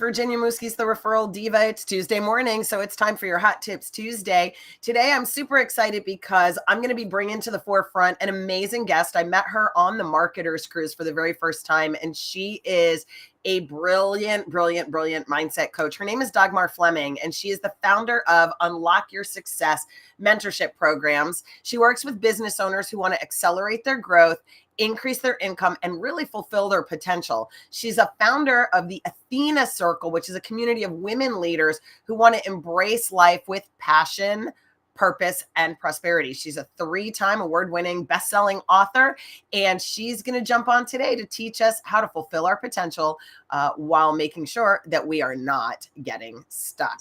Virginia Muski's the referral diva. It's Tuesday morning, so it's time for your Hot Tips Tuesday. Today, I'm super excited because I'm going to be bringing to the forefront an amazing guest. I met her on the Marketers Cruise for the very first time, and she is a brilliant mindset coach. Her name is Dagmar Fleming, and she is the founder of Unlock Your Success mentorship programs. She works with business owners who want to accelerate their growth, increase their income, and really fulfill their potential. She's a founder of the Athena Circle, which is a community of women leaders who want to embrace life with passion, purpose, and prosperity. She's a 3-time award-winning best-selling author, and she's going to jump on today to teach us how to fulfill our potential while making sure that we are not getting stuck.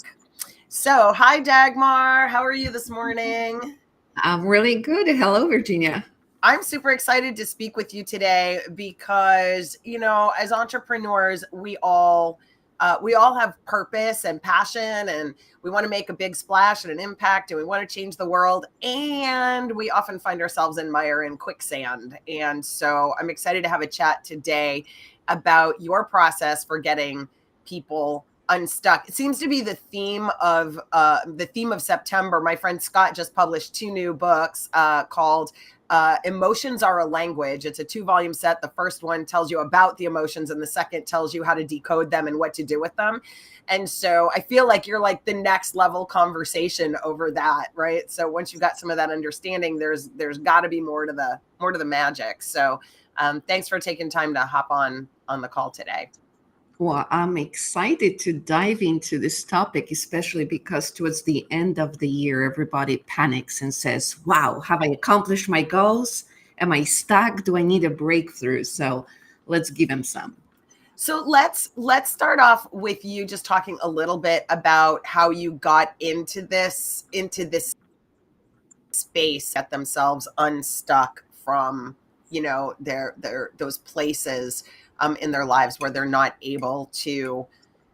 So, hi, Dagmar. How are you this morning? I'm really good. Hello, Virginia. I'm super excited to speak with you today because, you know, as entrepreneurs, we all have purpose and passion, and we want to make a big splash and an impact, and we want to change the world. And we often find ourselves in mire and quicksand. And so I'm excited to have a chat today about your process for getting people unstuck. It seems to be the theme of September. My friend Scott just published 2 new books called Emotions Are a Language. It's a 2-volume set. The first one tells you about the emotions, and the second tells you how to decode them and what to do with them. And so I feel like you're like the next level conversation over that, right? So once you've got some of that understanding, there's got to be more to the magic. So thanks for taking time to hop on the call today. Well, I'm excited to dive into this topic, especially because towards the end of the year, everybody panics and says, wow, have I accomplished my goals? Am I stuck? Do I need a breakthrough? So let's give them some. So let's start off with you just talking a little bit about how you got into this space, get themselves unstuck from, you know, their those places in their lives where they're not able to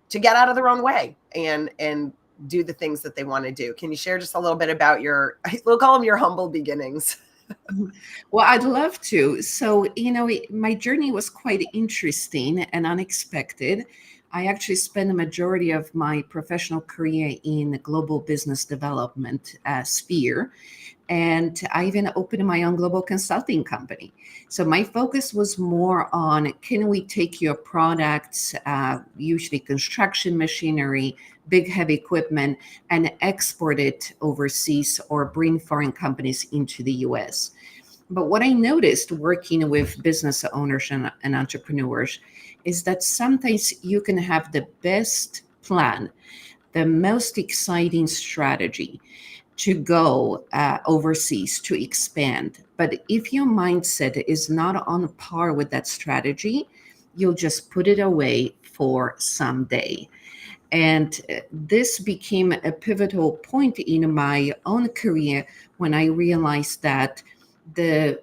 get out of their own way and do the things that they want to do. Can you share just a little bit about we'll call them your humble beginnings? Well, I'd love to. So, you know, my journey was quite interesting and unexpected. I actually spent the majority of my professional career in the global business development sphere. And I even opened my own global consulting company. So my focus was more on, can we take your products, usually construction machinery, big heavy equipment, and export it overseas or bring foreign companies into the US. But what I noticed working with business owners and entrepreneurs is that sometimes you can have the best plan, the most exciting strategy to go overseas, to expand. But if your mindset is not on par with that strategy, you'll just put it away for someday. And this became a pivotal point in my own career when I realized that the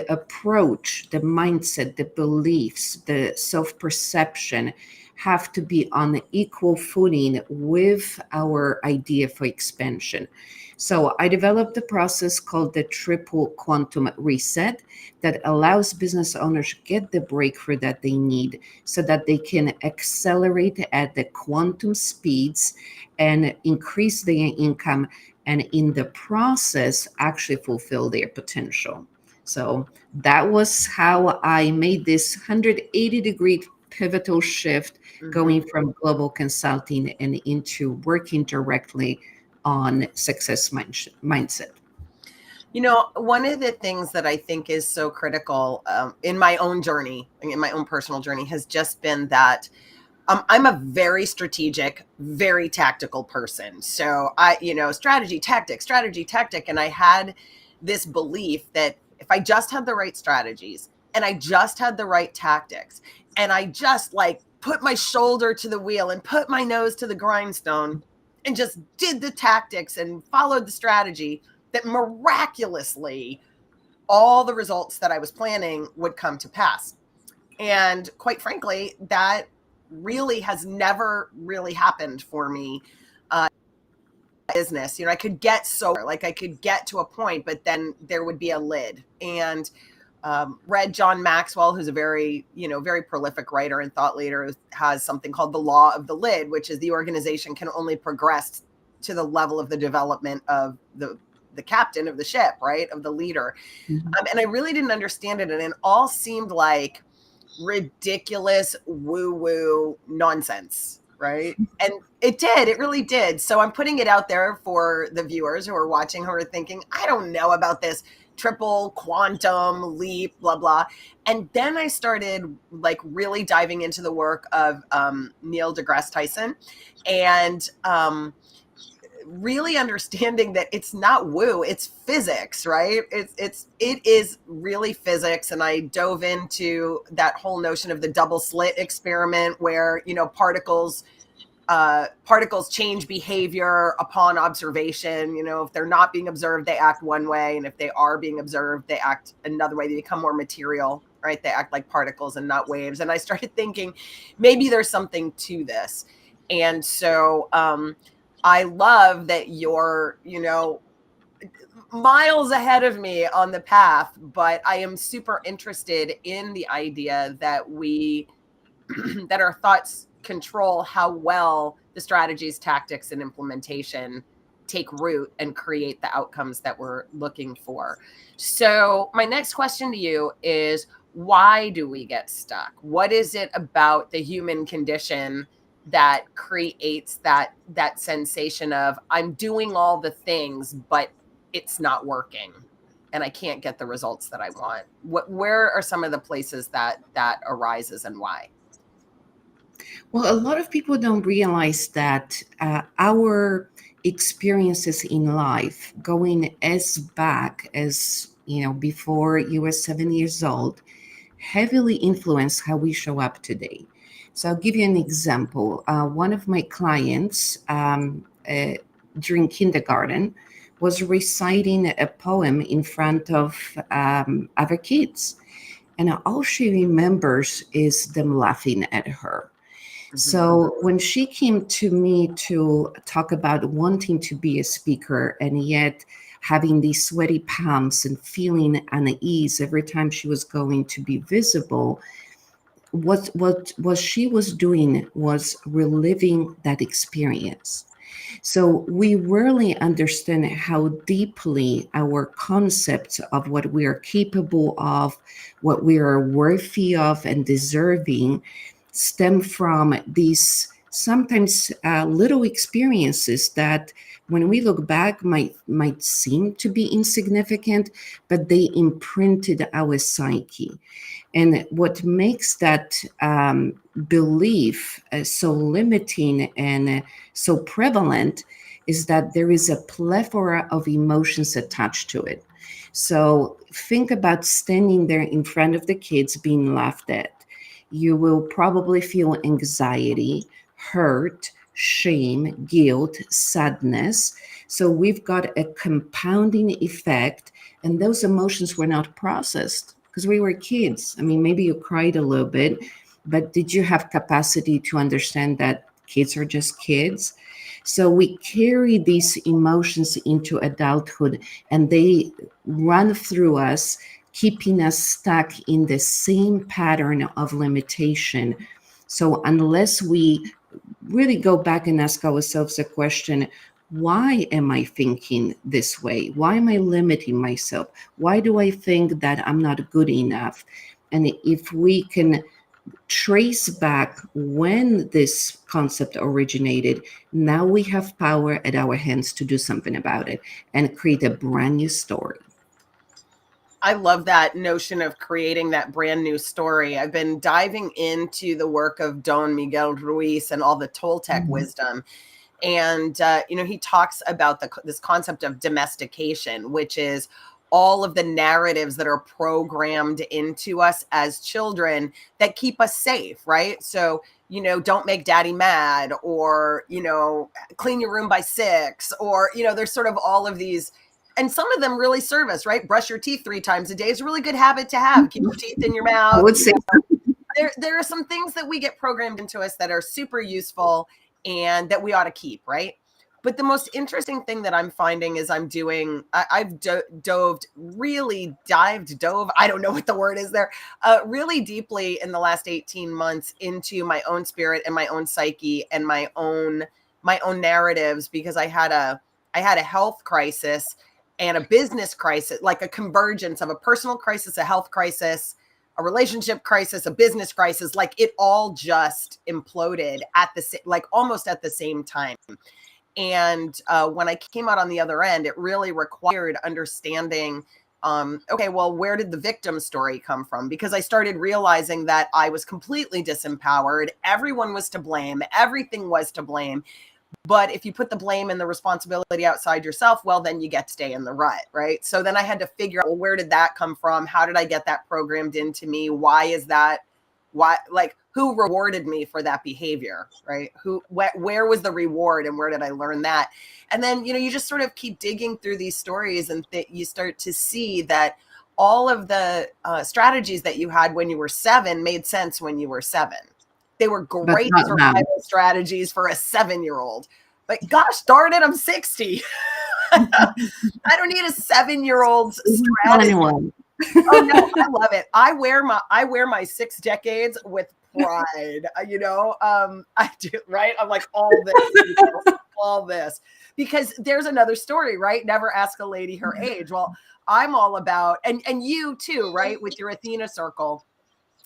approach, the mindset, the beliefs, the self-perception have to be on equal footing with our idea for expansion. So I developed a process called the Triple Quantum Reset that allows business owners to get the breakthrough that they need so that they can accelerate at the quantum speeds and increase their income, and in the process actually fulfill their potential. So that was how I made this 180-degree pivotal shift, going from global consulting and into working directly on success mindset. You know, one of the things that I think is so critical in my own journey, in my own personal journey, has just been that I'm a very strategic, very tactical person. So strategy, tactic. And I had this belief that if I just had the right strategies and I just had the right tactics and I just like put my shoulder to the wheel and put my nose to the grindstone and just did the tactics and followed the strategy, that miraculously all the results that I was planning would come to pass. And quite frankly, that really has never really happened for me. Business, I could get to a point, but then there would be a lid. And read John Maxwell, who's a very, very prolific writer and thought leader, who has something called the law of the lid, which is the organization can only progress to the level of the development of the captain of the ship, right? Of the leader. Mhm. And I really didn't understand it. And it all seemed like ridiculous woo-woo nonsense, right? And it really did. So I'm putting it out there for the viewers who are watching, who are thinking, I don't know about this triple quantum leap, blah, blah. And then I started like really diving into the work of Neil deGrasse Tyson, and really understanding that it's not woo, it's physics, right? It is really physics. And I dove into that whole notion of the double slit experiment, where, particles change behavior upon observation. If they're not being observed, they act one way. And if they are being observed, they act another way. They become more material, right? They act like particles and not waves. And I started thinking, maybe there's something to this. And so, I love that you're, miles ahead of me on the path, but I am super interested in the idea that that our thoughts control how well the strategies, tactics, and implementation take root and create the outcomes that we're looking for. So my next question to you is, why do we get stuck? What is it about the human condition that creates that sensation of, I'm doing all the things, but it's not working and I can't get the results that I want? Where are some of the places that arises, and why? Well, a lot of people don't realize that our experiences in life, going as back as, before you were 7 years old, heavily influence how we show up today. So I'll give you an example. One of my clients during kindergarten was reciting a poem in front of other kids. And all she remembers is them laughing at her. Mm-hmm. So when she came to me to talk about wanting to be a speaker and yet having these sweaty palms and feeling unease every time she was going to be visible, what she was doing was reliving that experience. So we rarely understand how deeply our concepts of what we are capable of, what we are worthy of and deserving, stem from these sometimes little experiences that, when we look back, might seem to be insignificant, but they imprinted our psyche. And what makes that belief so limiting and so prevalent is that there is a plethora of emotions attached to it. So think about standing there in front of the kids being laughed at. You will probably feel anxiety, hurt, shame, guilt, sadness. So we've got a compounding effect, and those emotions were not processed because we were kids. I mean, maybe you cried a little bit, but did you have capacity to understand that kids are just kids? So we carry these emotions into adulthood, and they run through us, keeping us stuck in the same pattern of limitation. So unless we really go back and ask ourselves the question, why am I thinking this way? Why am I limiting myself? Why do I think that I'm not good enough? And if we can trace back when this concept originated, now we have power at our hands to do something about it and create a brand new story. I love that notion of creating that brand new story. I've been diving into the work of Don Miguel Ruiz and all the Toltec wisdom. And, he talks about this concept of domestication, which is all of the narratives that are programmed into us as children that keep us safe, right? So, don't make daddy mad, or, clean your room by 6, or, there's sort of all of these. And some of them really serve us, right? Brush your teeth 3 times a day is a really good habit to have. Keep your teeth in your mouth. I would say there are some things that we get programmed into us that are super useful and that we ought to keep, right? But the most interesting thing that I'm finding is I've dove, I don't know what the word is there, really deeply in the last 18 months into my own spirit and my own psyche and my own narratives, because I had a health crisis and a business crisis, like a convergence of a personal crisis, a health crisis, a relationship crisis, a business crisis. Like it all just imploded almost at the same time. And when I came out on the other end, it really required understanding, okay, well, where did the victim story come from? Because I started realizing that I was completely disempowered. Everyone was to blame. Everything was to blame. But if you put the blame and the responsibility outside yourself, well, then you get to stay in the rut, right? So then I had to figure out, well, where did that come from? How did I get that programmed into me? Why is that? Why, like, who rewarded me for that behavior, right? Where was the reward, and where did I learn that? And then, you just sort of keep digging through these stories, and you start to see that all of the strategies that you had when you were 7 made sense when you were 7. They were great survival strategies for a 7-year-old. But gosh darn it, I'm 60. I don't need a 7-year-old's strategy. Oh no, I love it. I wear my 6 decades with pride. I do, right? I'm like, all this, because there's another story, right? Never ask a lady her age. Well, I'm all about, and you too, right? With your Athena circle,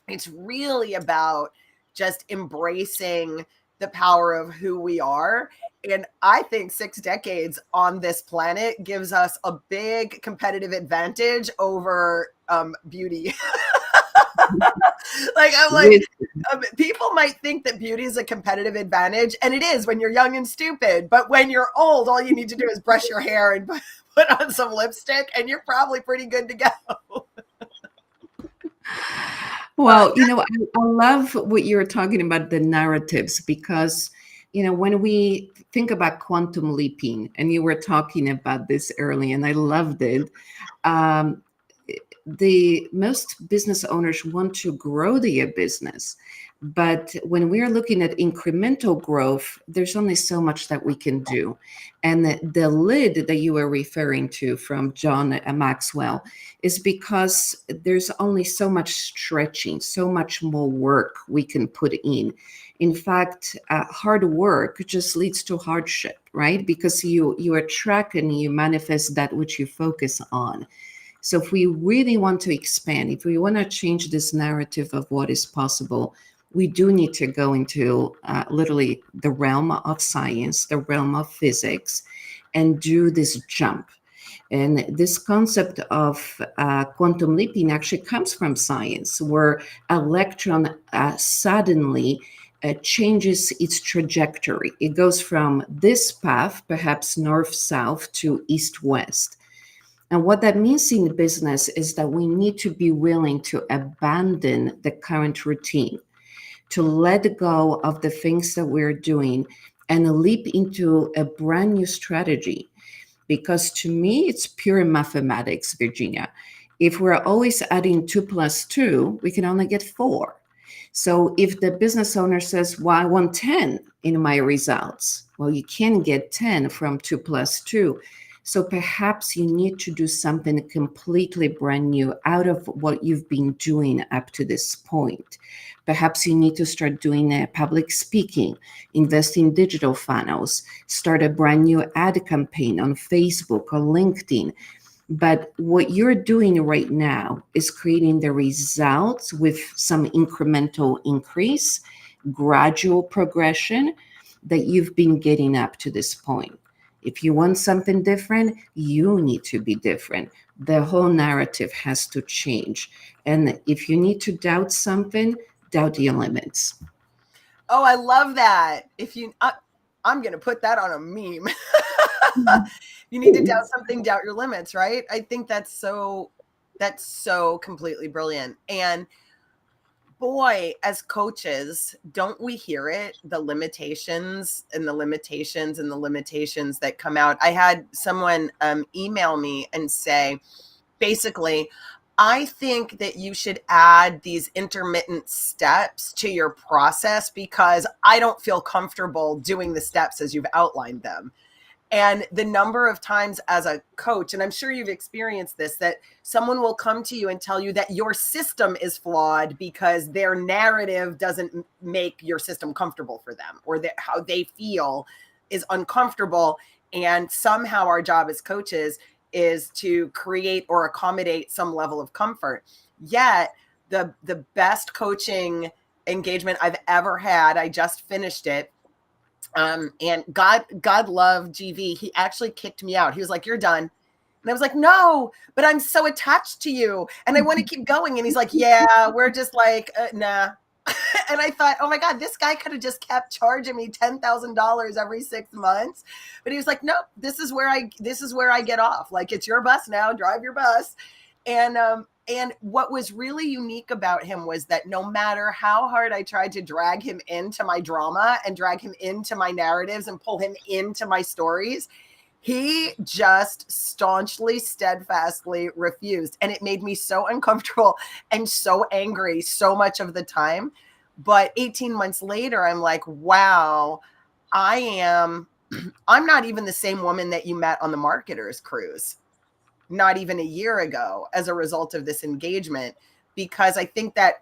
it's really about just embracing the power of who we are. And I think 6 decades on this planet gives us a big competitive advantage over beauty. People might think that beauty is a competitive advantage, and it is when you're young and stupid. But when you're old, all you need to do is brush your hair and put on some lipstick, and you're probably pretty good to go. Well, I love what you're talking about, the narratives, because, when we think about quantum leaping, and you were talking about this early, and I loved it. The most business owners want to grow their business, but when we're looking at incremental growth, there's only so much that we can do. And the lid that you were referring to from John Maxwell is because there's only so much stretching, so much more work we can put in. In fact, hard work just leads to hardship, right? Because you attract and you manifest that which you focus on. So if we really want to expand, if we want to change this narrative of what is possible, we do need to go into literally the realm of science, the realm of physics, and do this jump. And this concept of quantum leaping actually comes from science, where electron suddenly changes its trajectory. It goes from this path, perhaps north-south, to east-west. And what that means in business is that we need to be willing to abandon the current routine, to let go of the things that we're doing and leap into a brand new strategy. Because to me, it's pure mathematics, Virginia. If we're always adding 2 + 2, we can only get 4. So if the business owner says, well, I want 10 in my results, well, you can get 10 from 2 + 2. So perhaps you need to do something completely brand new out of what you've been doing up to this point. Perhaps you need to start doing public speaking, invest in digital funnels, start a brand new ad campaign on Facebook or LinkedIn. But what you're doing right now is creating the results with some incremental increase, gradual progression that you've been getting up to this point. If you want something different, you need to be different. The whole narrative has to change. And if you need to doubt something, doubt your limits. Oh, I love that. I'm going to put that on a meme. You need to doubt something, doubt your limits, right? I think that's so completely brilliant. And boy, as coaches, don't we hear it? The limitations and the limitations and the limitations that come out. I had someone email me and say, basically, I think that you should add these intermittent steps to your process because I don't feel comfortable doing the steps as you've outlined them. And the number of times as a coach, and I'm sure you've experienced this, that someone will come to you and tell you that your system is flawed because their narrative doesn't make your system comfortable for them, or that how they feel is uncomfortable. And somehow our job as coaches is to create or accommodate some level of comfort. Yet the best coaching engagement I've ever had, I just finished it. And God love GV. He actually kicked me out. He was like, "You're done." And I was like, "No, but I'm so attached to you and I want to keep going." And he's like, "Yeah, we're just like, nah." And I thought, oh my God, this guy could have just kept charging me $10,000 every 6 months. But he was like, "Nope, this is where I get off. Like, it's your bus now, drive your bus." And what was really unique about him was that no matter how hard I tried to drag him into my drama and drag him into my narratives and pull him into my stories, he just staunchly, steadfastly refused. And it made me so uncomfortable and so angry so much of the time. But 18 months later, I'm like, wow, I'm not even the same woman that you met on the marketers cruise, not even a year ago, as a result of this engagement. Because I think that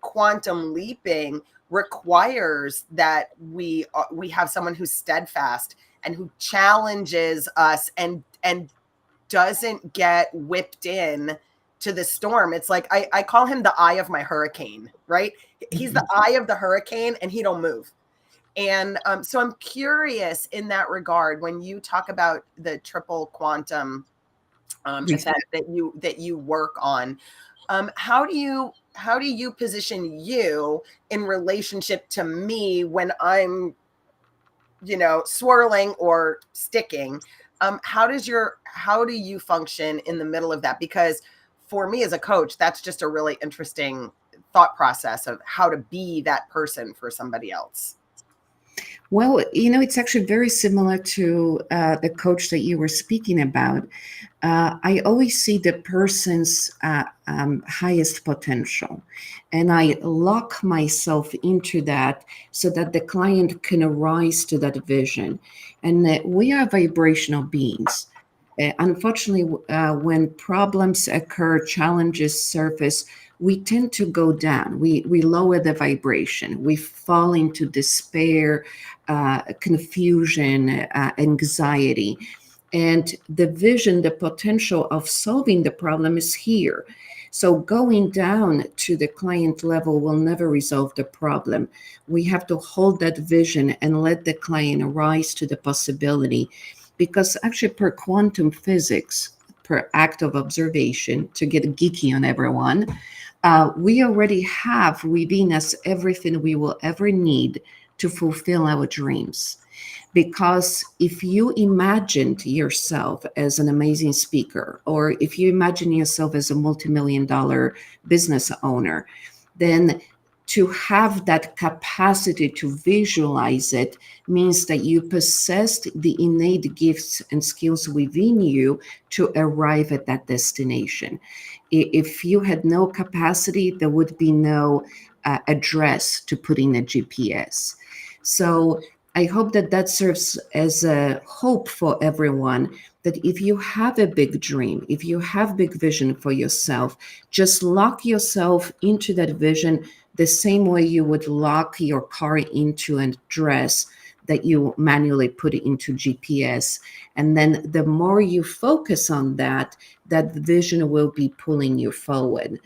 quantum leaping requires that we have someone who's steadfast and who challenges us and doesn't get whipped in to the storm. It's like I call him the eye of my hurricane, right? He's the eye of the hurricane and he don't move. And so I'm curious in that regard, when you talk about the triple quantum effect that you work on, how do you position you in relationship to me when I'm, swirling or sticking? How do you function in the middle of that? Because for me as a coach, that's just a really interesting thought process of how to be that person for somebody else. Well, it's actually very similar to the coach that you were speaking about. I always see the person's highest potential, and I lock myself into that so that the client can arise to that vision. And we are vibrational beings. Unfortunately, when problems occur, challenges surface, we tend to go down. We lower the vibration. We fall into despair, confusion, anxiety. And the vision, the potential of solving the problem is here. So going down to the client level will never resolve the problem. We have to hold that vision and let the client rise to the possibility. Because actually, per quantum physics, per act of observation, to get geeky on everyone, we already have within us everything we will ever need to fulfill our dreams. Because if you imagined yourself as an amazing speaker, or if you imagine yourself as a multi-million-dollar business owner, then to have that capacity to visualize it means that you possessed the innate gifts and skills within you to arrive at that destination. If you had no capacity, there would be no address to put in a GPS. So I hope that serves as a hope for everyone, that if you have a big dream, if you have big vision for yourself, just lock yourself into that vision the same way you would lock your car into an address that you manually put into GPS. And then the more you focus on that vision will be pulling you forward.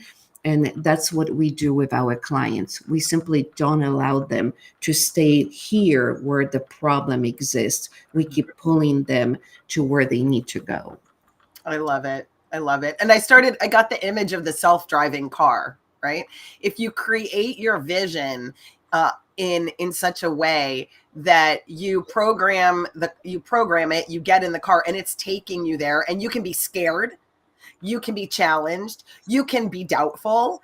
And that's what we do with our clients. We simply don't allow them to stay here where the problem exists. We keep pulling them to where they need to go. I love it. I love it. And I got the image of the self-driving car, right? If you create your vision in such a way that you program it, you get in the car and it's taking you there, and you can be scared, you can be challenged, you can be doubtful,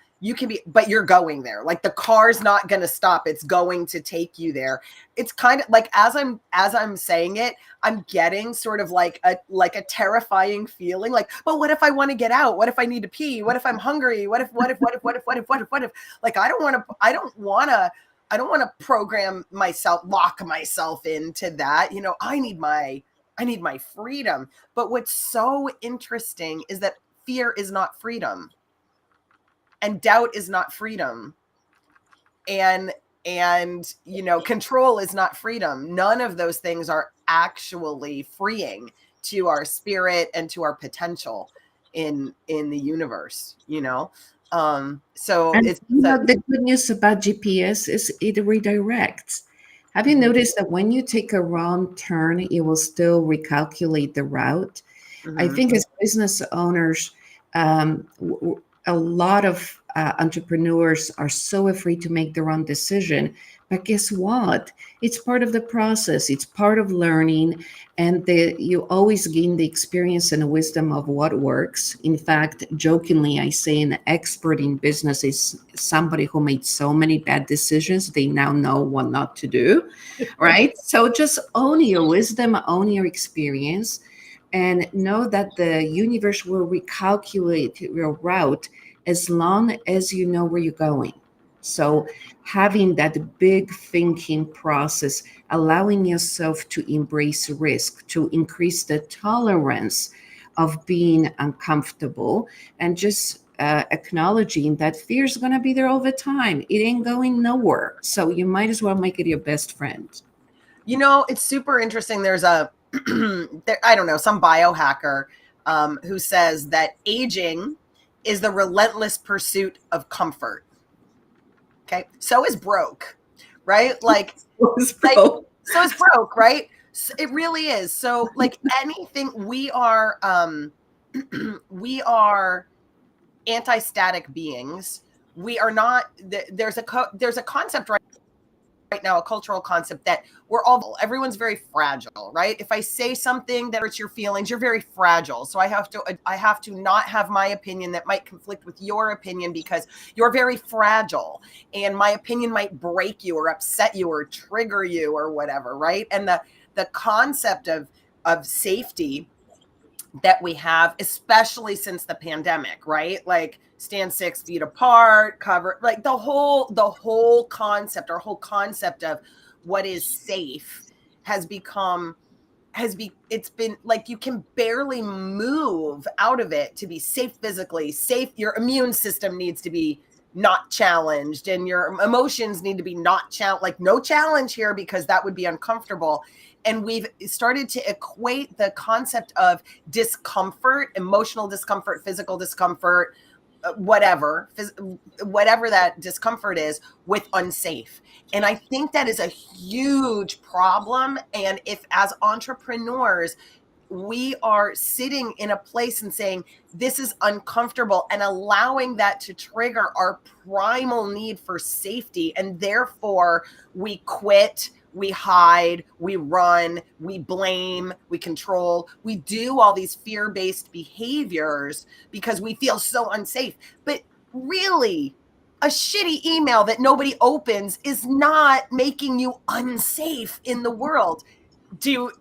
but you're going there. Like, the car's not going to stop. It's going to take you there. It's kind of like, as I'm saying it, I'm getting sort of like a terrifying feeling. Like, but what if I want to get out? What if I need to pee? What if I'm hungry? What if, like, I don't want to program myself, lock myself into that. I need my I need my freedom. But what's so interesting is that fear is not freedom, and doubt is not freedom, and control is not freedom. None of those things are actually freeing to our spirit and to our potential in the universe. So And it's the good news about GPS is it redirects. Have you Mhm, noticed that when you take a wrong turn, it will still recalculate the route? I mhm. think as business owners, a lot of entrepreneurs are so afraid to make the wrong decision. But guess what? It's part of the process. It's part of learning, and you always gain the experience and wisdom of what works. In fact, jokingly, I say an expert in business is somebody who made so many bad decisions they now know what not to do. Right? So just own your wisdom, own your experience, and know that the universe will recalculate your route as long as you know where you're going. So, having that big thinking process, allowing yourself to embrace risk, to increase the tolerance of being uncomfortable, and just acknowledging that fear is going to be there all the time. It ain't going nowhere. So, you might as well make it your best friend. It's super interesting. There's I don't know, some biohacker who says that aging is the relentless pursuit of comfort. Okay. So is broke, right? Like, so is broke, right? It really is. So like anything, we are anti-static beings. We are not, there's a concept right now, a cultural concept that everyone's very fragile, right? If I say something that hurts your feelings, you're very fragile. So I have to not have my opinion that might conflict with your opinion because you're very fragile and my opinion might break you or upset you or trigger you or whatever, right? And the concept of safety that we have, especially since the pandemic, right? Like stand 6 feet apart, cover, like the whole concept, our whole concept of what is safe has become it's been like you can barely move out of it to be safe physically. Safe, your immune system needs to be not challenged and your emotions need to be not challenged, like no challenge here because that would be uncomfortable. And we've started to equate the concept of discomfort, emotional discomfort, physical discomfort, whatever that discomfort is, with unsafe. And I think that is a huge problem. And if as entrepreneurs we are sitting in a place and saying this is uncomfortable and allowing that to trigger our primal need for safety, and therefore we quit, we hide, we run, we blame, we control, we do all these fear-based behaviors because we feel so unsafe. But really, a shitty email that nobody opens is not making you unsafe in the world.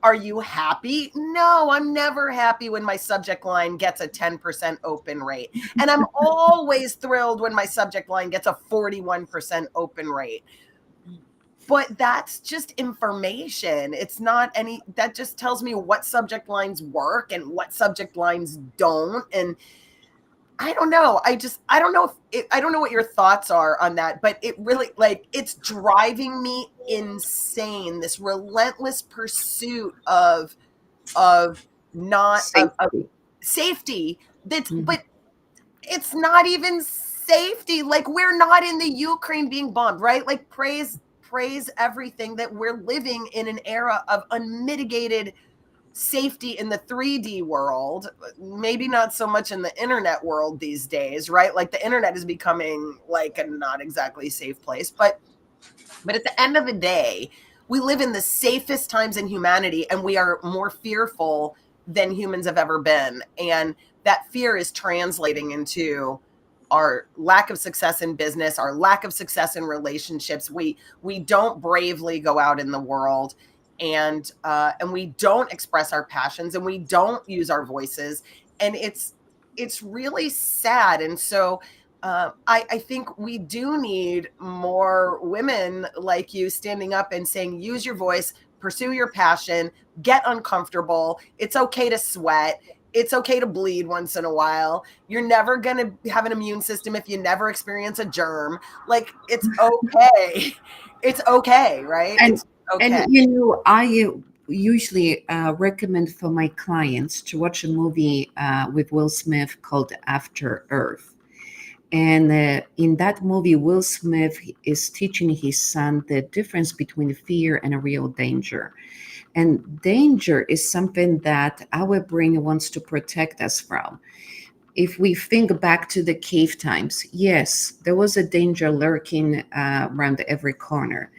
Are you happy? No, I'm never happy when my subject line gets a 10% open rate. And I'm always thrilled when my subject line gets a 41% open rate. But that's just information. It's not that just tells me what subject lines work and what subject lines don't. And I don't know. I don't know I don't know what your thoughts are on that, but it really, like, it's driving me insane. This relentless pursuit of not of Safety. safety. Mhm. But it's not even safety. Like, we're not in the Ukraine being bombed, right? Like, praise everything that we're living in an era of unmitigated safety in the 3D world, maybe not so much in the internet world these days, right? Like the internet is becoming like a not exactly safe place, but at the end of the day, we live in the safest times in humanity and we are more fearful than humans have ever been. And that fear is translating into our lack of success in business, our lack of success in relationships. We don't bravely go out in the world, and we don't express our passions, and we don't use our voices, and it's really sad. And so I think we do need more women like you standing up and saying, use your voice, pursue your passion, get uncomfortable. It's okay to sweat. It's okay to bleed once in a while. You're never going to have an immune system if you never experience a germ. Like, it's okay. It's okay, right? And It's okay. I usually recommend for my clients to watch a movie with Will Smith called After Earth. And in that movie, Will Smith is teaching his son the difference between fear and a real danger. And danger is something that our brain wants to protect us from. If we think back to the cave times, yes, there was a danger lurking around every corner.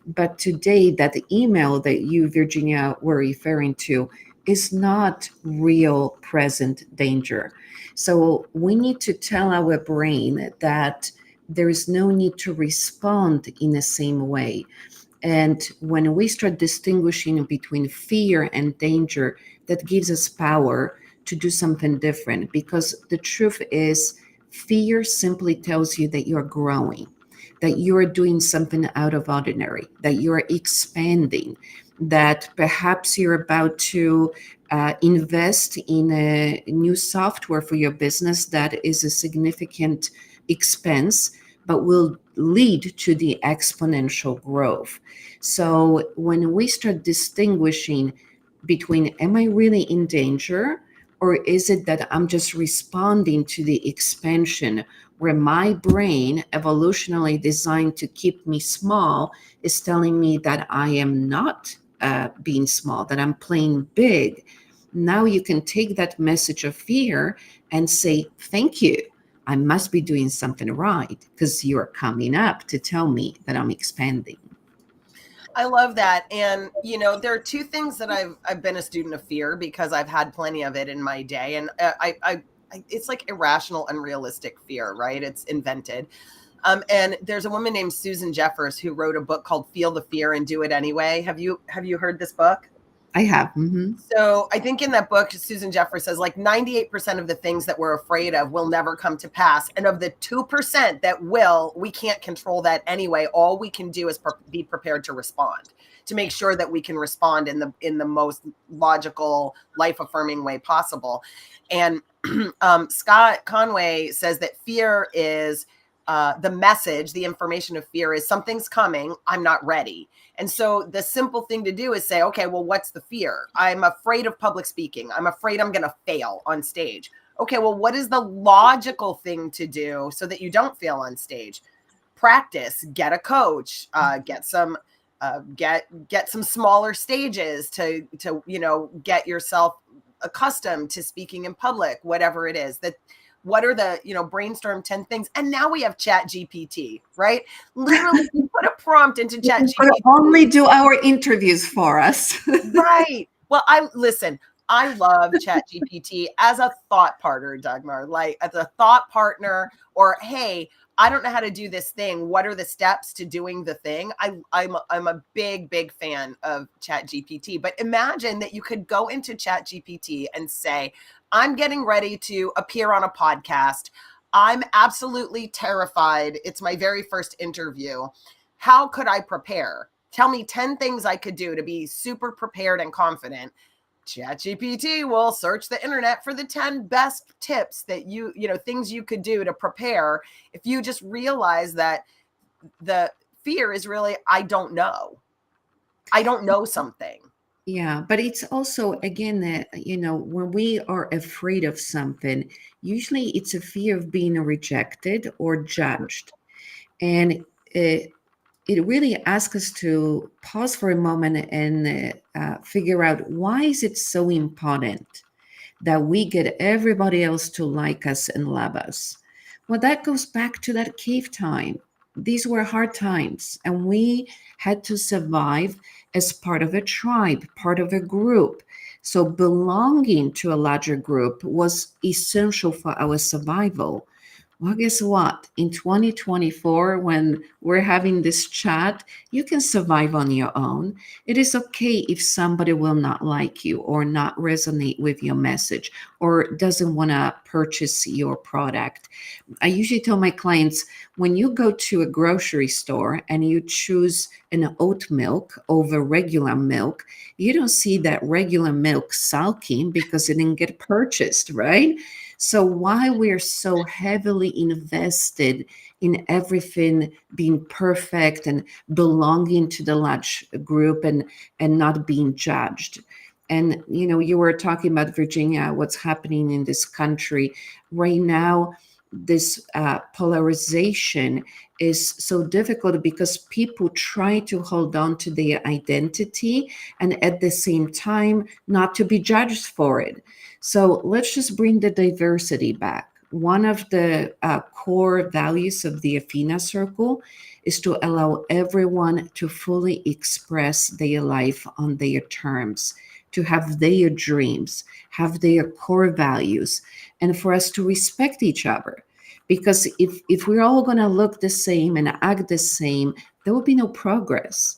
But today, that email that you, Virginia, were referring to is not real present danger. So we need to tell our brain that there is no need to respond in the same way. And when we start distinguishing between fear and danger, that gives us power to do something different. Because the truth is, fear simply tells you that you're growing, that you're doing something out of ordinary, that you're expanding, that perhaps you're about to invest in a new software for your business that is a significant expense, but will lead to the exponential growth. So when we start distinguishing between, am I really in danger? Or is it that I'm just responding to the expansion where my brain, evolutionarily designed to keep me small, is telling me that I am not being small, that I'm playing big? Now you can take that message of fear and say, thank you. I must be doing something right because you're coming up to tell me that I'm expanding. I love that. And there are two things that I've been a student of fear because I've had plenty of it in my day. And I it's like irrational, unrealistic fear, right? It's invented. And there's a woman named Susan Jeffers who wrote a book called Feel the Fear and Do It Anyway. Have you heard this book? I have. Mm-hmm. So I think in that book, Susan Jeffers says like 98% of the things that we're afraid of will never come to pass. And of the 2% that will, we can't control that anyway. All we can do is be prepared to respond, to make sure that we can respond in the most logical, life-affirming way possible. And Scott Conway says that fear is the message, the information of fear is something's coming, I'm not ready. And so the simple thing to do is say, okay, well, what's the fear? I'm afraid of public speaking. I'm afraid I'm going to fail on stage. Okay, well, what is the logical thing to do so that you don't fail on stage? Practice, get a coach, get some smaller stages to get yourself accustomed to speaking in public, whatever it is. What are the, brainstorm 10 things. And now we have Chat GPT, right? Literally you put a prompt into Chat GPT. Only do our interviews for us. Right. Well, I love Chat GPT as a thought partner, Dagmar, like as a thought partner, or, hey, I don't know how to do this thing. What are the steps to doing the thing? I'm a big fan of Chat GPT, but imagine that you could go into Chat GPT and say, I'm getting ready to appear on a podcast. I'm absolutely terrified. It's my very first interview. How could I prepare? Tell me 10 things I could do to be super prepared and confident. ChatGPT will search the internet for the 10 best tips that things you could do to prepare. If you just realize that the fear is really, I don't know something. Yeah, but it's also, again, when we are afraid of something, usually it's a fear of being rejected or judged. And it really asks us to pause for a moment and figure out, why is it so important that we get everybody else to like us and love us? Well, that goes back to that cave time. These were hard times, and we had to survive as part of a tribe, part of a group. So belonging to a larger group was essential for our survival. Well, guess what? In 2024, when we're having this chat, you can survive on your own. It is okay if somebody will not like you or not resonate with your message or doesn't want to purchase your product. I usually tell my clients, when you go to a grocery store and you choose an oat milk over regular milk, you don't see that regular milk sulking because it didn't get purchased, right? So why we're so heavily invested in everything being perfect and belonging to the large group and not being judged. And you were talking about Virginia, what's happening in this country right now. This polarization is so difficult because people try to hold on to their identity and at the same time not to be judged for it. So let's just bring the diversity back. One of the core values of the Athena Circle is to allow everyone to fully express their life on their terms, to have their dreams, have their core values, and for us to respect each other. Because if we're all going to look the same and act the same, there will be no progress.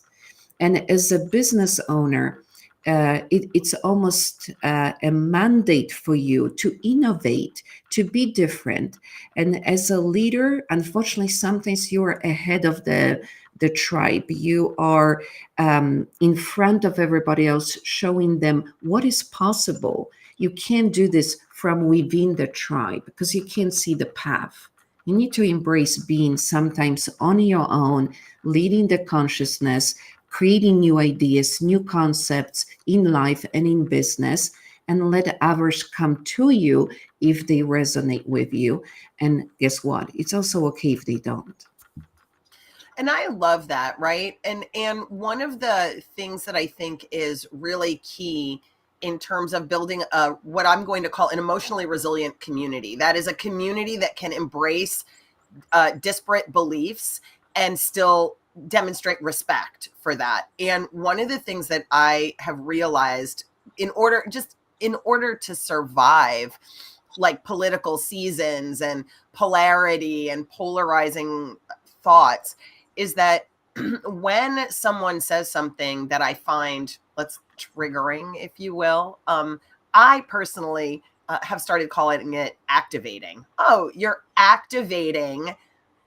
And as a business owner, it's almost a mandate for you to innovate, to be different. And as a leader, unfortunately, sometimes you are ahead of the tribe. You are in front of everybody else, showing them what is possible. You can't do this from within the tribe because you can't see the path. You need to embrace being sometimes on your own, leading the consciousness, creating new ideas, new concepts in life and in business, and let others come to you if they resonate with you. And guess what? It's also okay if they don't. And I love that, right? And one of the things that I think is really key in terms of building a what I'm going to call an emotionally resilient community. That is a community that can embrace disparate beliefs and still demonstrate respect for that. And one of the things that I have realized in order to survive like political seasons and polarity and polarizing thoughts is that when someone says something that I find, let's triggering, if you will, I personally have started calling it activating. Oh, you're activating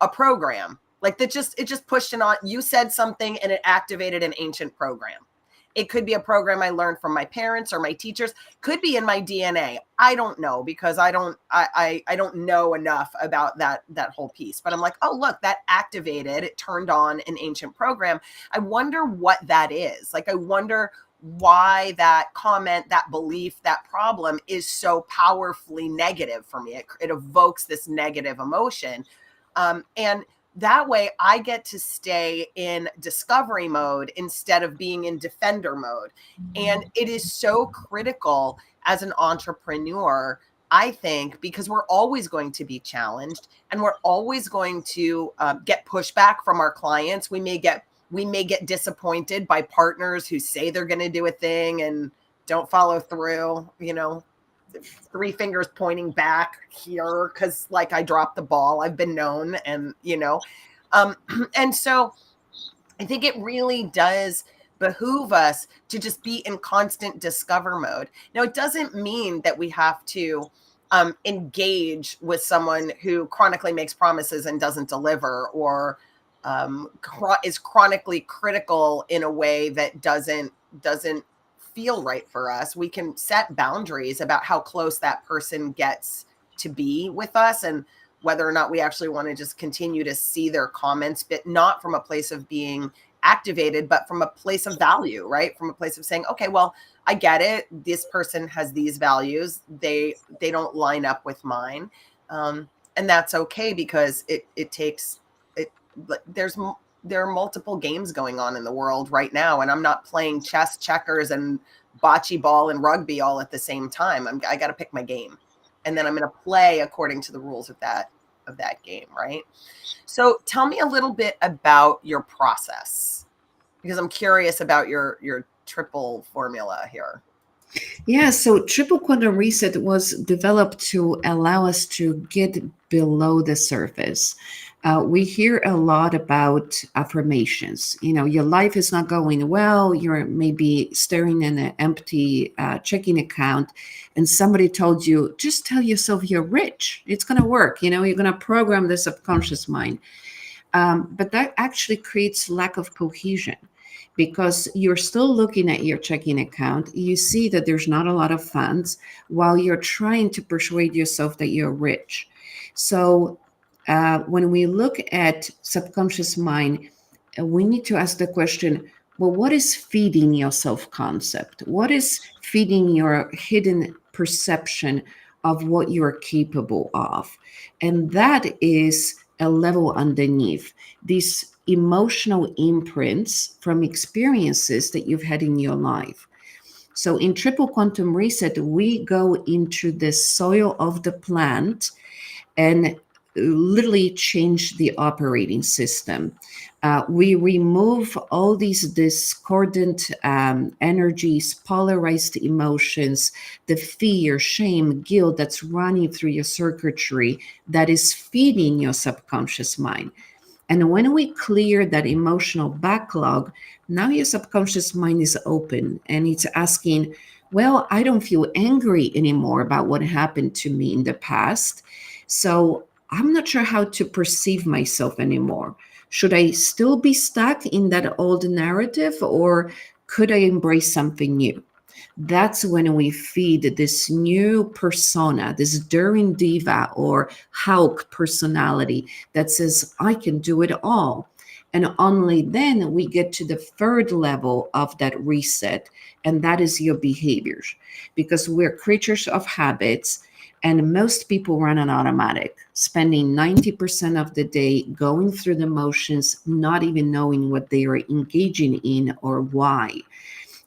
a program like that. It just pushed it on. You said something and it activated an ancient program. It could be a program I learned from my parents or my teachers, could be in my DNA. I don't know because I don't know enough about that whole piece. But I'm like, oh, look, that activated, it turned on an ancient program. I wonder what that is. Like, I wonder why that comment, that belief, that problem is so powerfully negative for me. It evokes this negative emotion. And that way I get to stay in discovery mode instead of being in defender mode. And it is so critical as an entrepreneur, I think, because we're always going to be challenged and we're always going to get pushback from our clients. We may get disappointed by partners who say they're going to do a thing and don't follow through, three fingers pointing back here because like I dropped the ball. I've been known, and and so I think it really does behoove us to just be in constant discover mode. Now, it doesn't mean that we have to engage with someone who chronically makes promises and doesn't deliver, or is chronically critical in a way that doesn't feel right for us. We can set boundaries about how close that person gets to be with us and whether or not we actually want to just continue to see their comments, but not from a place of being activated, but from a place of value, right? From a place of saying, okay, well, I get it. This person has these values. They don't line up with mine. And that's okay because it takes it. There are multiple games going on in the world right now, and I'm not playing chess, checkers, and bocce ball and rugby all at the same time. I got to pick my game, and then I'm going to play according to the rules of that game, right? So tell me a little bit about your process, because I'm curious about your triple formula here. Yeah, so triple quantum reset was developed to allow us to get below the surface. We hear a lot about affirmations. You know, your life is not going well. You're maybe staring in an empty checking account, and somebody told you, just tell yourself you're rich. It's going to work. You know, you're going to program the subconscious mind. But that actually creates lack of cohesion because you're still looking at your checking account. You see that there's not a lot of funds while you're trying to persuade yourself that you're rich. So when we look at subconscious mind, we need to ask the question, well, what is feeding your self concept? What is feeding your hidden perception of what you're capable of? And that is a level underneath these emotional imprints from experiences that you've had in your life. So in triple quantum reset, we go into the soil of the plant and literally change the operating system. We remove all these discordant energies, polarized emotions, the fear, shame, guilt that's running through your circuitry that is feeding your subconscious mind. And when we clear that emotional backlog, now your subconscious mind is open and it's asking, well, I don't feel angry anymore about what happened to me in the past. So I'm not sure how to perceive myself anymore. Should I still be stuck in that old narrative or could I embrace something new? That's when we feed this new persona, this daring diva or Hulk personality that says, I can do it all. And only then we get to the third level of that reset, and that is your behaviors. Because we're creatures of habits, and most people run on automatic, spending 90% of the day going through the motions, not even knowing what they are engaging in or why.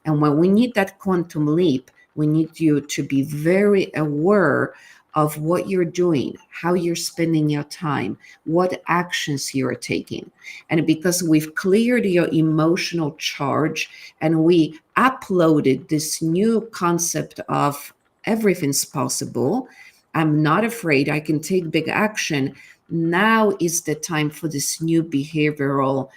And when we need that quantum leap, we need you to be very aware of what you're doing, how you're spending your time, what actions you're taking. And because we've cleared your emotional charge and we uploaded this new concept of everything's possible, I'm not afraid, I can take big action. Now is the time for this new behavioral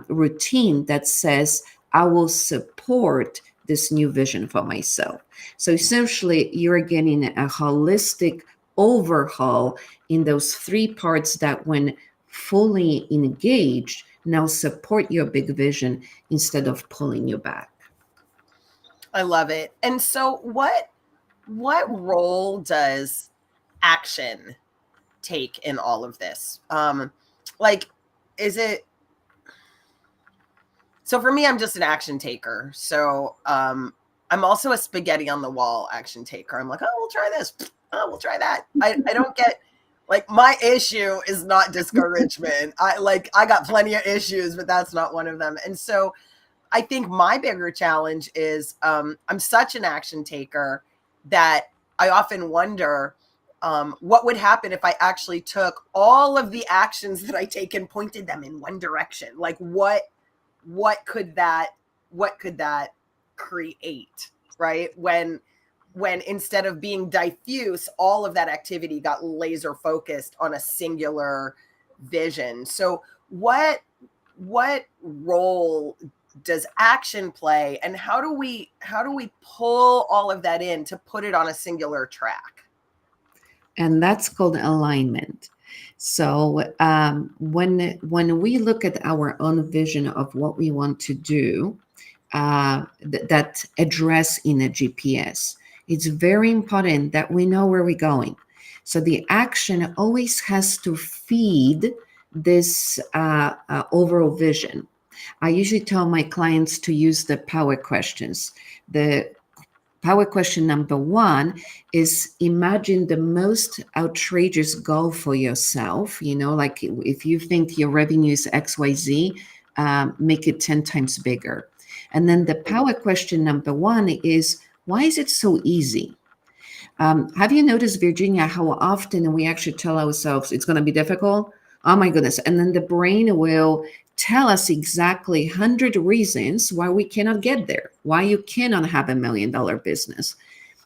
routine that says, I will support this new vision for myself. So essentially, you're getting a holistic overhaul in those three parts that, when fully engaged, now support your big vision instead of pulling you back. I love it. And so what role does action take in all of this? Like, is it, so for me, I'm just an action taker. So I'm also a spaghetti on the wall action taker. I'm like, oh, we'll try this. Oh, we'll try that. I don't get, like, my issue is not discouragement. I got plenty of issues, but that's not one of them. And so I think my bigger challenge is I'm such an action taker that I often wonder what would happen if I actually took all of the actions that I take and pointed them in one direction. Like, what could that create, right? When instead of being diffuse, all of that activity got laser focused on a singular vision. So what role does action play, and how do we pull all of that in to put it on a singular track? And that's called alignment. So when we look at our own vision of what we want to do, that address in a GPS, it's very important that we know where we're going. So the action always has to feed this overall vision. I usually tell my clients to use the power questions. The power question number one is, imagine the most outrageous goal for yourself. You know, like if you think your revenue is XYZ, make it 10 times bigger. And then the power question number one is, why is it so easy? Have you noticed, Virginia, how often we actually tell ourselves it's going to be difficult? Oh my goodness. And then the brain will tell us exactly 100 reasons why we cannot get there, why you cannot have $1 million business.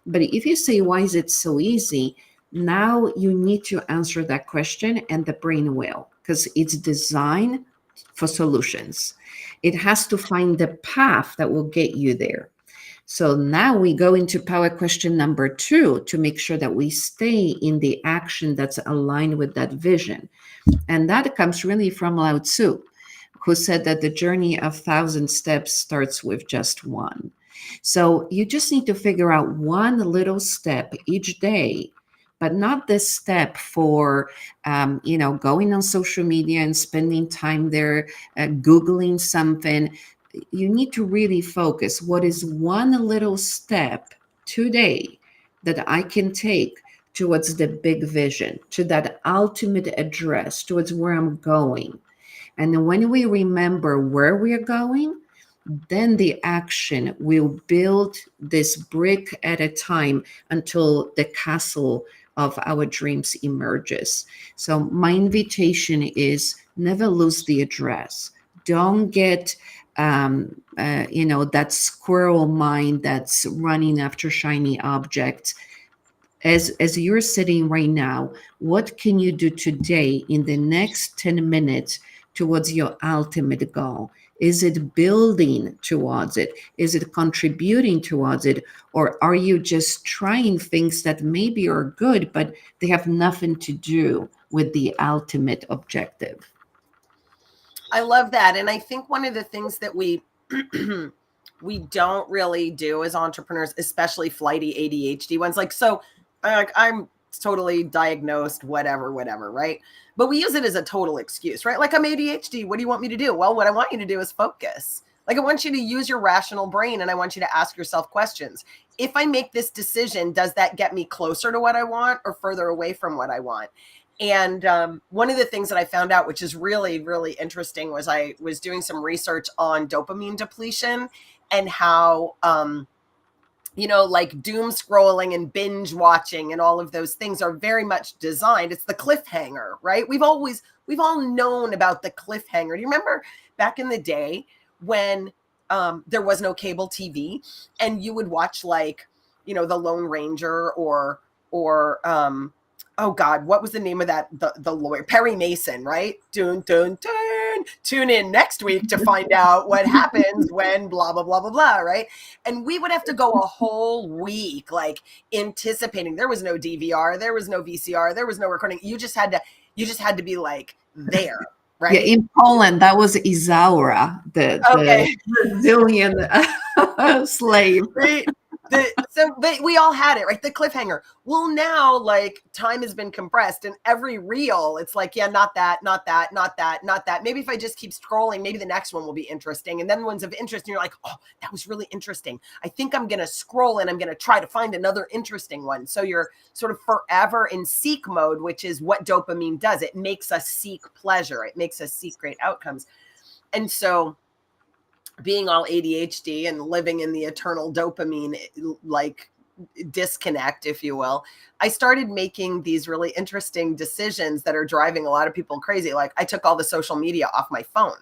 But if you say, why is it so easy? Now you need to answer that question, and the brain will, because it's designed for solutions. It has to find the path that will get you there. So now we go into power question number 2 to make sure that we stay in the action that's aligned with that vision. And that comes really from Lao Tzu, who said that the journey of 1,000 steps starts with just one. So you just need to figure out one little step each day, but not this step for, going on social media and spending time there, Googling something. You need to really focus. What is one little step today that I can take towards the big vision, to that ultimate address, towards where I'm going? And when we remember where we are going, then the action will build this brick at a time until the castle of our dreams emerges. So my invitation is never lose the address. Don't get that squirrel mind that's running after shiny objects. As you're sitting right now, what can you do today in the next 10 minutes towards your ultimate goal? Is it building towards it? Is it contributing towards it? Or are you just trying things that maybe are good, but they have nothing to do with the ultimate objective? I love that. And I think one of the things that we we don't really do as entrepreneurs, especially flighty ADHD ones, I'm totally diagnosed, whatever, right? But we use it as a total excuse, right? Like, I'm ADHD. What do you want me to do? Well, what I want you to do is focus. Like, I want you to use your rational brain, and I want you to ask yourself questions. If I make this decision, does that get me closer to what I want or further away from what I want? And one of the things that I found out, which is really, really interesting, was I was doing some research on dopamine depletion and how, like doom scrolling and binge watching and all of those things are very much designed. It's the cliffhanger, right? We've all known about the cliffhanger. Do you remember back in the day when there was no cable TV and you would watch the Lone Ranger or oh God, what was the name of that? The lawyer, Perry Mason, right? Dun, dun, dun. Tune in next week to find out what happens when blah, blah, blah, blah, blah, right? And we would have to go a whole week, anticipating. There was no DVR, there was no VCR, there was no recording. You just had to be there. Right? Yeah, in Poland, that was Izaura, the Brazilian slave. Right? But we all had it, right? The cliffhanger. Well, now time has been compressed, and every reel, it's not that, not that, not that, not that. Maybe if I just keep scrolling, maybe the next one will be interesting. And then ones of interest, and you're like, oh, that was really interesting. I think I'm going to scroll and I'm going to try to find another interesting one. So you're sort of forever in seek mode, which is what dopamine does. It makes us seek pleasure. It makes us seek great outcomes. And so being all ADHD and living in the eternal dopamine, disconnect, if you will, I started making these really interesting decisions that are driving a lot of people crazy. Like, I took all the social media off my phone.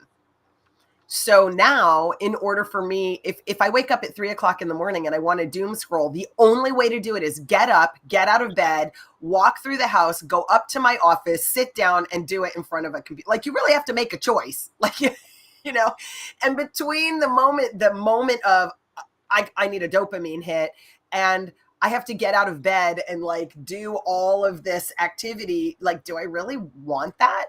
So now, in order for me, if I wake up at 3:00 in the morning and I want to doom scroll, the only way to do it is get up, get out of bed, walk through the house, go up to my office, sit down and do it in front of a computer. You really have to make a choice. And between the moment of I need a dopamine hit and I have to get out of bed and do all of this activity, do I really want that?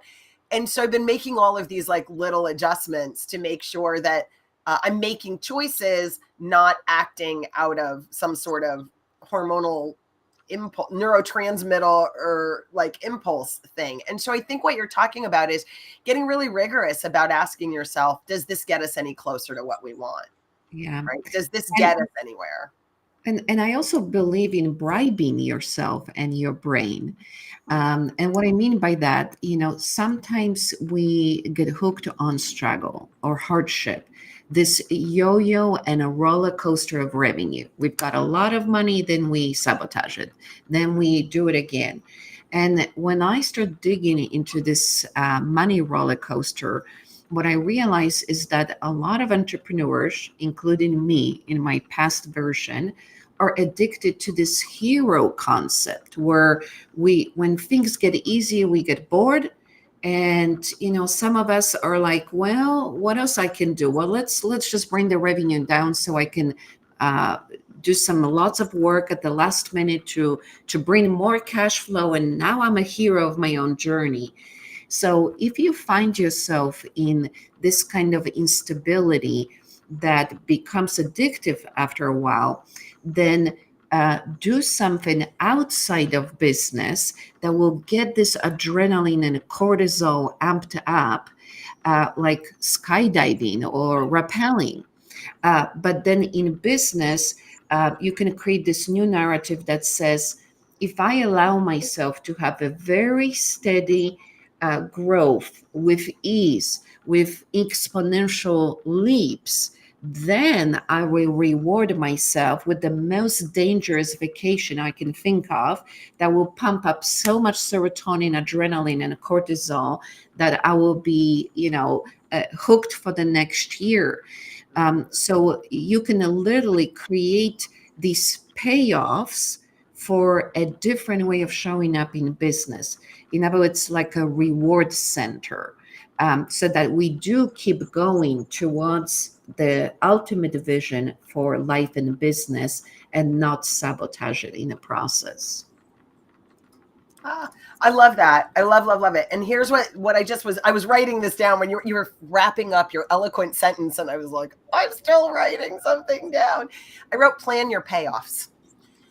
And so I've been making all of these little adjustments to make sure that I'm making choices, not acting out of some sort of hormonal impulse, neurotransmitter or impulse thing. And so I think what you're talking about is getting really rigorous about asking yourself, does this get us any closer to what we want? Yeah. Right? Does this get us anywhere? And I also believe in bribing yourself and your brain. And what I mean by that, sometimes we get hooked on struggle or hardship, this yo-yo and a roller coaster of revenue. We've got a lot of money, then we sabotage it. Then we do it again. And when I start digging into this money roller coaster, what I realize is that a lot of entrepreneurs, including me in my past version, are addicted to this hero concept where when things get easy, we get bored. And some of us are like, well, what else I can do? Well, let's just bring the revenue down so I can uh, do lots of work at the last minute to bring more cash flow. And now I'm a hero of my own journey. So if you find yourself in this kind of instability that becomes addictive after a while, then do something outside of business that will get this adrenaline and cortisol amped up, like skydiving or rappelling. But then in business, you can create this new narrative that says, if I allow myself to have a very steady growth with ease, with exponential leaps, then I will reward myself with the most dangerous vacation I can think of that will pump up so much serotonin, adrenaline, and cortisol that I will be, hooked for the next year. So you can literally create these payoffs for a different way of showing up in business. In other words, like a reward center, so that we do keep going towards the ultimate vision for life and business and not sabotage it in the process. I love that. I love it. And here's what I was writing this down when you were wrapping up your eloquent sentence, and I was like, I'm still writing something down. I wrote plan your payoffs.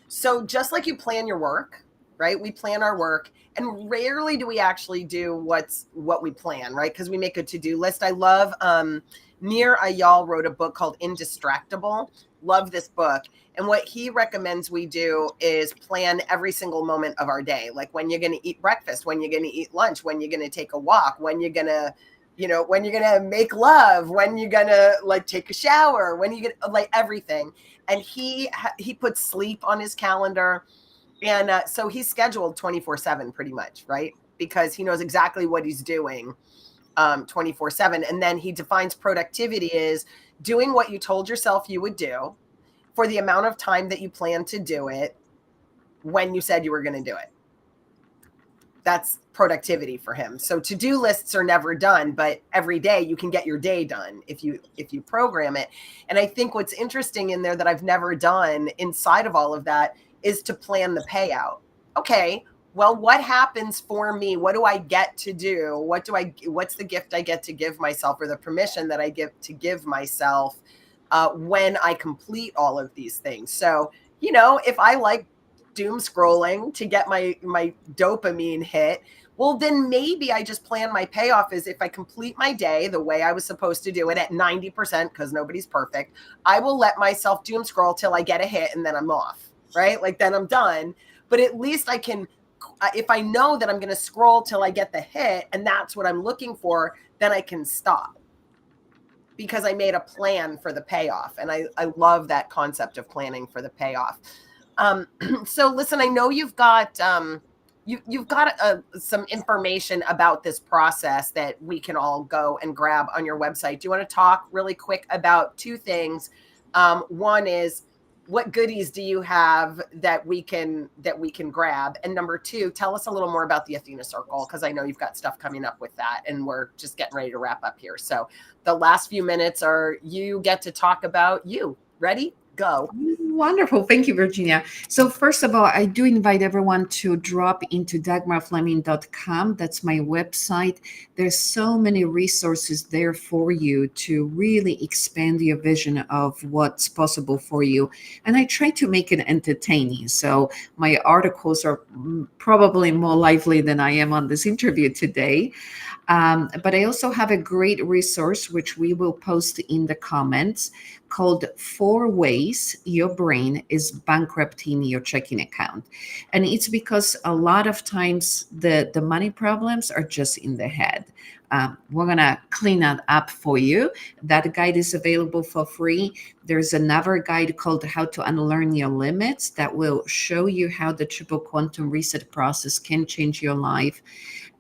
So just like you plan your work, right? We plan our work, and rarely do we actually do what we plan, right? Because we make a to-do list. I love Nir Ayal wrote a book called Indistractable. Love this book. And what he recommends we do is plan every single moment of our day. Like when you're going to eat breakfast, when you're going to eat lunch, when you're going to take a walk, when you're going to, when you're going to make love, when you're going to like take a shower, when you get like everything. And he puts sleep on his calendar. And so he's scheduled 24/7 pretty much, right? Because he knows exactly what he's doing 24/7. And then he defines productivity is doing what you told yourself you would do for the amount of time that you plan to do it when you said you were going to do it. That's productivity for him. So to-do lists are never done, but every day you can get your day done if you program it. And I think what's interesting in there that I've never done inside of all of that is to plan the payout. Okay, well, what happens for me? What do I get to do? What's the gift I get to give myself, or the permission that I get to give myself when I complete all of these things? So, if I like doom scrolling to get my dopamine hit, well, then maybe I just plan my payoff is if I complete my day the way I was supposed to do it at 90%, because nobody's perfect, I will let myself doom scroll till I get a hit and then I'm off, right? Like then I'm done. But at least I can, if I know that I'm going to scroll till I get the hit and that's what I'm looking for, then I can stop because I made a plan for the payoff. And I love that concept of planning for the payoff. So listen, I know you've got you've got some information about this process that we can all go and grab on your website. Do you want to talk really quick about two things? One is, what goodies do you have that we can grab? And number two, tell us a little more about the Athena Circle, because I know you've got stuff coming up with that, and we're just getting ready to wrap up here. So the last few minutes are you get to talk about you. Ready? Go. Wonderful. Thank you, Virginia. So first of all, I do invite everyone to drop into dagmarfleming.com. That's my website. There's so many resources there for you to really expand your vision of what's possible for you. And I try to make it entertaining. So my articles are probably more lively than I am on this interview today. But I also have a great resource, which we will post in the comments, called 4 Ways Your Brain is Bankrupting Your Checking Account. And it's because a lot of times the money problems are just in the head. we're going to clean that up for you. That guide is available for free. There's another guide called How to Unlearn Your Limits that will show you how the triple quantum reset process can change your life.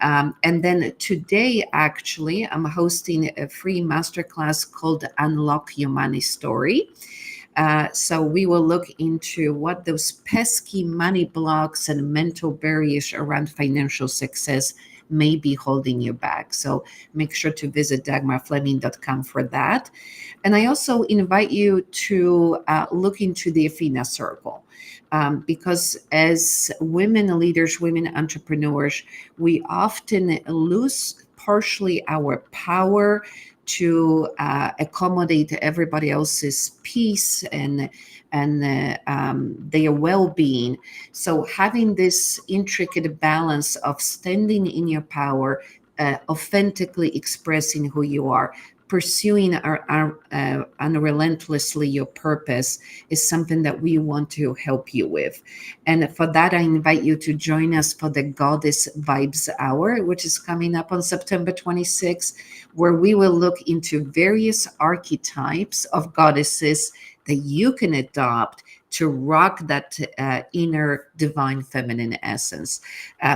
And then today, actually, I'm hosting a free masterclass called Unlock Your Money Story. So we will look into what those pesky money blocks and mental barriers around financial success may be holding you back. So make sure to visit dagmarfleming.com for that. And I also invite you to look into the Athena Circle. Because as women leaders, women entrepreneurs, we often lose partially our power to accommodate everybody else's peace and their well-being. So having this intricate balance of standing in your power, authentically expressing who you are, pursuing unrelentlessly your purpose is something that we want to help you with. And for that, I invite you to join us for the Goddess Vibes Hour, which is coming up on September 26th, where we will look into various archetypes of goddesses that you can adopt to rock that inner divine feminine essence.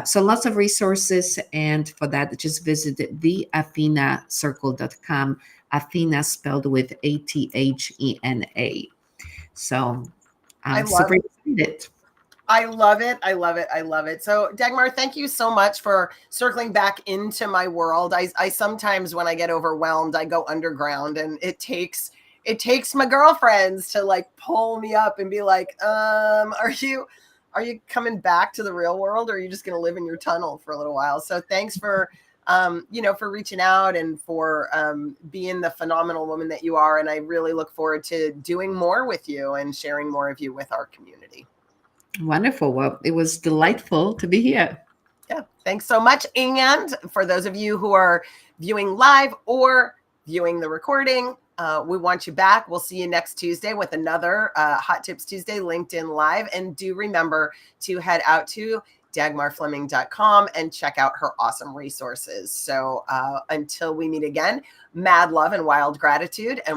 So lots of resources. And for that, just visit theathenacircle.com. Athena spelled with Athena. So I'm super excited. I love it. I love it. I love it. So Dagmar, thank you so much for circling back into my world. I sometimes, when I get overwhelmed, I go underground, and it takes my girlfriends to like pull me up and be like, are you coming back to the real world, or are you just going to live in your tunnel for a little while? So thanks for, for reaching out and for being the phenomenal woman that you are. And I really look forward to doing more with you and sharing more of you with our community. Wonderful. Well, it was delightful to be here. Yeah. Thanks so much. And for those of you who are viewing live or viewing the recording, we want you back. We'll see you next Tuesday with another Hot Tips Tuesday LinkedIn Live. And do remember to head out to dagmarfleming.com and check out her awesome resources. So until we meet again, mad love and wild gratitude. And